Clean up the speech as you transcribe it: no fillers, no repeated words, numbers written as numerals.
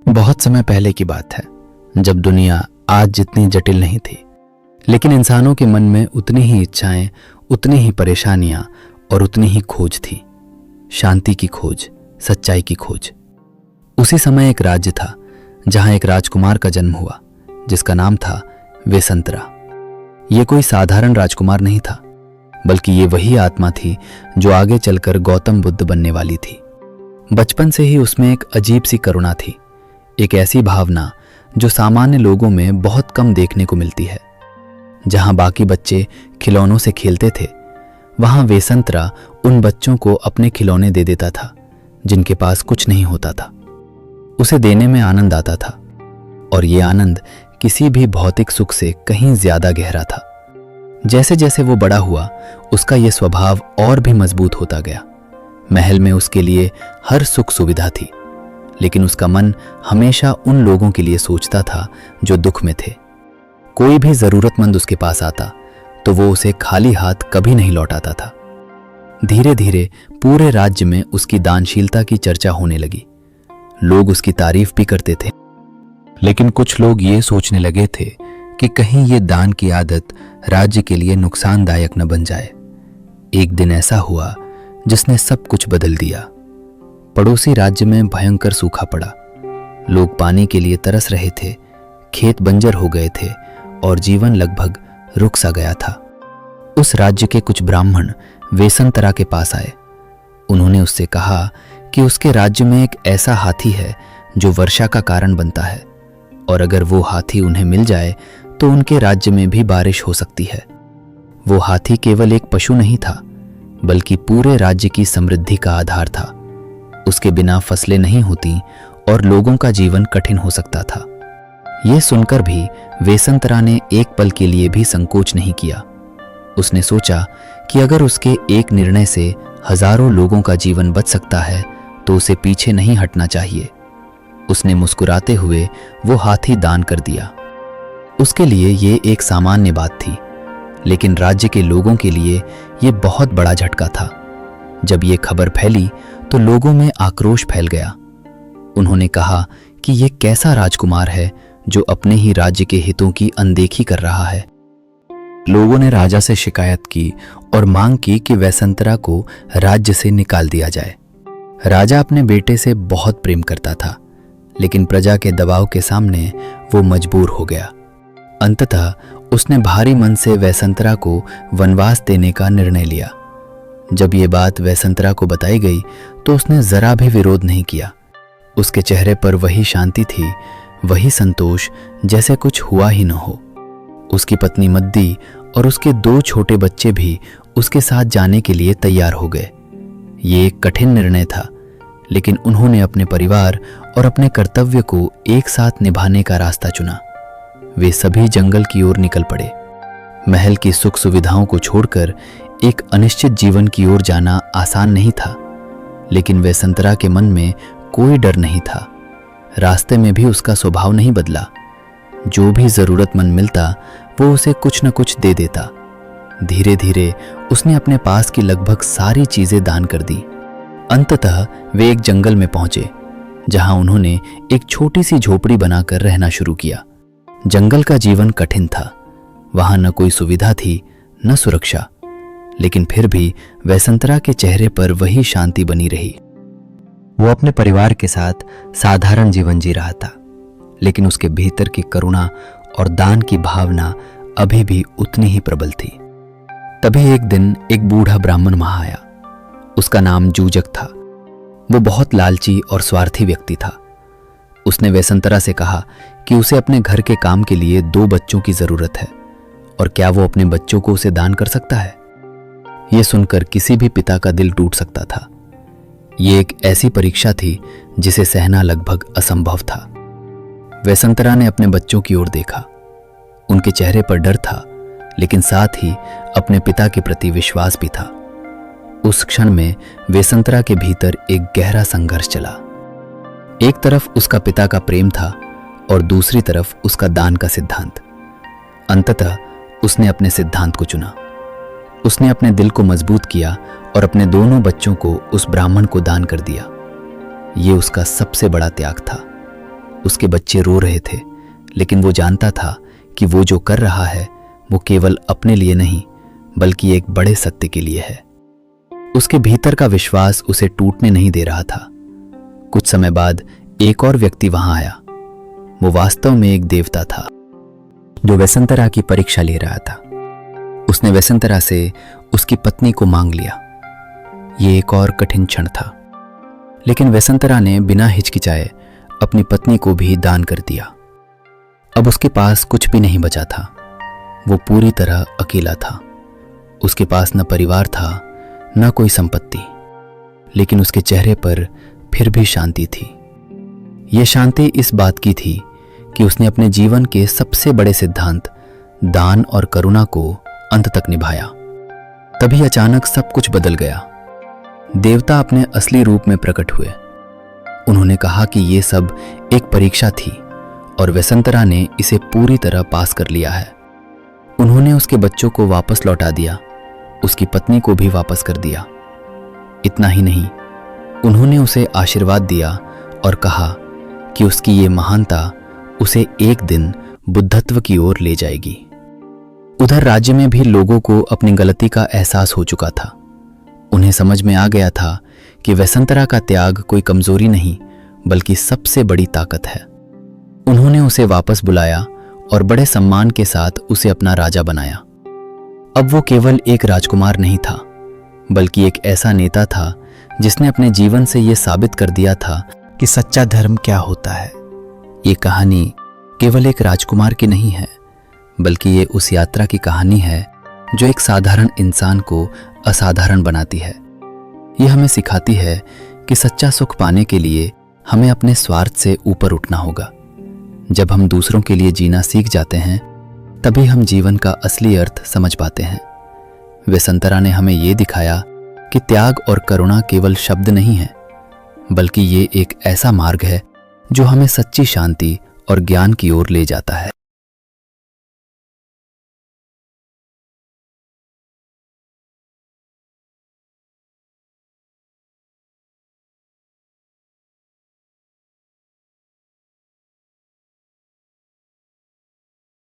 बहुत समय पहले की बात है, जब दुनिया आज जितनी जटिल नहीं थी, लेकिन इंसानों के मन में उतनी ही इच्छाएं, उतनी ही परेशानियां और उतनी ही खोज थी। शांति की खोज, सच्चाई की खोज। उसी समय एक राज्य था जहां एक राजकुमार का जन्म हुआ, जिसका नाम था वेसंतरा। ये कोई साधारण राजकुमार नहीं था, बल्कि ये वही आत्मा थी जो आगे चलकर गौतम बुद्ध बनने वाली थी। बचपन से ही उसमें एक अजीब सी करुणा थी, एक ऐसी भावना जो सामान्य लोगों में बहुत कम देखने को मिलती है। जहां बाकी बच्चे खिलौनों से खेलते थे, वहां वेसंतरा उन बच्चों को अपने खिलौने दे देता था जिनके पास कुछ नहीं होता था। उसे देने में आनंद आता था, और ये आनंद किसी भी भौतिक सुख से कहीं ज्यादा गहरा था। जैसे जैसे वो बड़ा हुआ, उसका ये स्वभाव और भी मजबूत होता गया। महल में उसके लिए हर सुख सुविधा थी, लेकिन उसका मन हमेशा उन लोगों के लिए सोचता था जो दुख में थे। कोई भी जरूरतमंद उसके पास आता तो वो उसे खाली हाथ कभी नहीं लौटाता था। धीरे धीरे पूरे राज्य में उसकी दानशीलता की चर्चा होने लगी। लोग उसकी तारीफ भी करते थे, लेकिन कुछ लोग ये सोचने लगे थे कि कहीं ये दान की आदत राज्य के लिए नुकसानदायक न बन जाए। एक दिन ऐसा हुआ जिसने सब कुछ बदल दिया। पड़ोसी राज्य में भयंकर सूखा पड़ा। लोग पानी के लिए तरस रहे थे, खेत बंजर हो गए थे और जीवन लगभग रुक सा गया था। उस राज्य के कुछ ब्राह्मण वेसंतरा के पास आए। उन्होंने उससे कहा कि उसके राज्य में एक ऐसा हाथी है जो वर्षा का कारण बनता है, और अगर वो हाथी उन्हें मिल जाए तो उनके राज्य में भी बारिश हो सकती है। वो हाथी केवल एक पशु नहीं था, बल्कि पूरे राज्य की समृद्धि का आधार था। उसके बिना फसलें नहीं होती और लोगों का जीवन कठिन हो सकता था। यह सुनकर भी वेसंतरा ने एक पल के लिए भी संकोच नहीं किया। उसने सोचा कि अगर उसके एक निर्णय से हजारों लोगों का जीवन बच सकता है तो उसे पीछे नहीं हटना चाहिए। उसने मुस्कुराते हुए वो हाथी दान कर दिया। उसके लिए ये एक सामान्य बात थी, लेकिन राज्य के लोगों के लिए ये बहुत बड़ा झटका था। जब ये खबर फैली तो लोगों में आक्रोश फैल गया। उन्होंने कहा कि ये कैसा राजकुमार है जो अपने ही राज्य के हितों की अनदेखी कर रहा है। लोगों ने राजा से शिकायत की और मांग की कि वेसंतरा को राज्य से निकाल दिया जाए। राजा अपने बेटे से बहुत प्रेम करता था, लेकिन प्रजा के दबाव के सामने वो मजबूर हो गया। अंततः उसने भारी मन से वेसंतरा को वनवास देने का निर्णय लिया। जब ये बात वेसंतरा को बताई गई तो उसने जरा भी विरोध नहीं किया। उसके चेहरे पर वही शांति थी, वही संतोष, जैसे कुछ हुआ ही न हो। उसकी पत्नी मद्दी और उसके 2 छोटे बच्चे भी उसके साथ जाने के लिए तैयार हो गए। ये एक कठिन निर्णय था, लेकिन उन्होंने अपने परिवार और अपने कर्तव्य को एक साथ निभाने का रास्ता चुना। वे सभी जंगल की ओर निकल पड़े। महल की सुख सुविधाओं को छोड़कर एक अनिश्चित जीवन की ओर जाना आसान नहीं था, लेकिन वेसंतरा के मन में कोई डर नहीं था। रास्ते में भी उसका स्वभाव नहीं बदला। जो भी जरूरतमंद मिलता वो उसे कुछ न कुछ दे देता। धीरे धीरे उसने अपने पास की लगभग सारी चीजें दान कर दी। अंततः वे एक जंगल में पहुंचे, जहां उन्होंने एक छोटी सी झोपड़ी बनाकर रहना शुरू किया। जंगल का जीवन कठिन था। वहां न कोई सुविधा थी, न सुरक्षा, लेकिन फिर भी वेसंतरा के चेहरे पर वही शांति बनी रही। वो अपने परिवार के साथ साधारण जीवन जी रहा था, लेकिन उसके भीतर की करुणा और दान की भावना अभी भी उतनी ही प्रबल थी। तभी एक दिन एक बूढ़ा ब्राह्मण वहां आया। उसका नाम जूजक था। वो बहुत लालची और स्वार्थी व्यक्ति था। उसने वेसंतरा से कहा कि उसे अपने घर के काम के लिए 2 बच्चों की जरूरत है, और क्या वो अपने बच्चों को उसे दान कर सकता है। यह सुनकर किसी भी पिता का दिल टूट सकता था। ये एक ऐसी परीक्षा थी जिसे सहना लगभग असंभव था। वेसंतरा ने अपने बच्चों की ओर देखा। उनके चेहरे पर डर था, लेकिन साथ ही अपने पिता के प्रति विश्वास भी था। उस क्षण में वेसंतरा के भीतर एक गहरा संघर्ष चला। एक तरफ उसका पिता का प्रेम था और दूसरी तरफ उसका दान का सिद्धांत। अंततः उसने अपने सिद्धांत को चुना। उसने अपने दिल को मजबूत किया और अपने दोनों बच्चों को उस ब्राह्मण को दान कर दिया। ये उसका सबसे बड़ा त्याग था। उसके बच्चे रो रहे थे, लेकिन वो जानता था कि वो जो कर रहा है वो केवल अपने लिए नहीं बल्कि एक बड़े सत्य के लिए है। उसके भीतर का विश्वास उसे टूटने नहीं दे रहा था। कुछ समय बाद एक और व्यक्ति वहां आया। वो वास्तव में एक देवता था जो वसंतरा की परीक्षा ले रहा था। उसने वसंतरा से उसकी पत्नी को मांग लिया। ये एक और कठिन क्षण था, लेकिन वसंतरा ने बिना हिचकिचाए अपनी पत्नी को भी दान कर दिया। अब उसके पास कुछ भी नहीं बचा था। वो पूरी तरह अकेला था। उसके पास न परिवार था न कोई संपत्ति, लेकिन उसके चेहरे पर फिर भी शांति थी। ये शांति इस बात की थी कि उसने अपने जीवन के सबसे बड़े सिद्धांत दान और करुणा को अंत तक निभाया। तभी अचानक सब कुछ बदल गया। देवता अपने असली रूप में प्रकट हुए। उन्होंने कहा कि ये सब एक परीक्षा थी और वसंतरा ने इसे पूरी तरह पास कर लिया है। उन्होंने उसके बच्चों को वापस लौटा दिया, उसकी पत्नी को भी वापस कर दिया। इतना ही नहीं, उन्होंने उसे आशीर्वाद दिया और कहा कि उसकी ये महानता उसे एक दिन बुद्धत्व की ओर ले जाएगी। उधर राज्य में भी लोगों को अपनी गलती का एहसास हो चुका था। उन्हें समझ में आ गया था कि वसंतरा का त्याग कोई कमजोरी नहीं बल्कि सबसे बड़ी ताकत है। उन्होंने उसे वापस बुलाया और बड़े सम्मान के साथ उसे अपना राजा बनाया। अब वो केवल एक राजकुमार नहीं था बल्कि एक ऐसा नेता था जिसने अपने जीवन से ये साबित कर दिया था कि सच्चा धर्म क्या होता है। ये कहानी केवल एक राजकुमार की नहीं है बल्कि ये उस यात्रा की कहानी है जो एक साधारण इंसान को असाधारण बनाती है। ये हमें सिखाती है कि सच्चा सुख पाने के लिए हमें अपने स्वार्थ से ऊपर उठना होगा। जब हम दूसरों के लिए जीना सीख जाते हैं तभी हम जीवन का असली अर्थ समझ पाते हैं। वसंतरा ने हमें ये दिखाया कि त्याग और करुणा केवल शब्द नहीं है बल्कि ये एक ऐसा मार्ग है जो हमें सच्ची शांति और ज्ञान की ओर ले जाता है।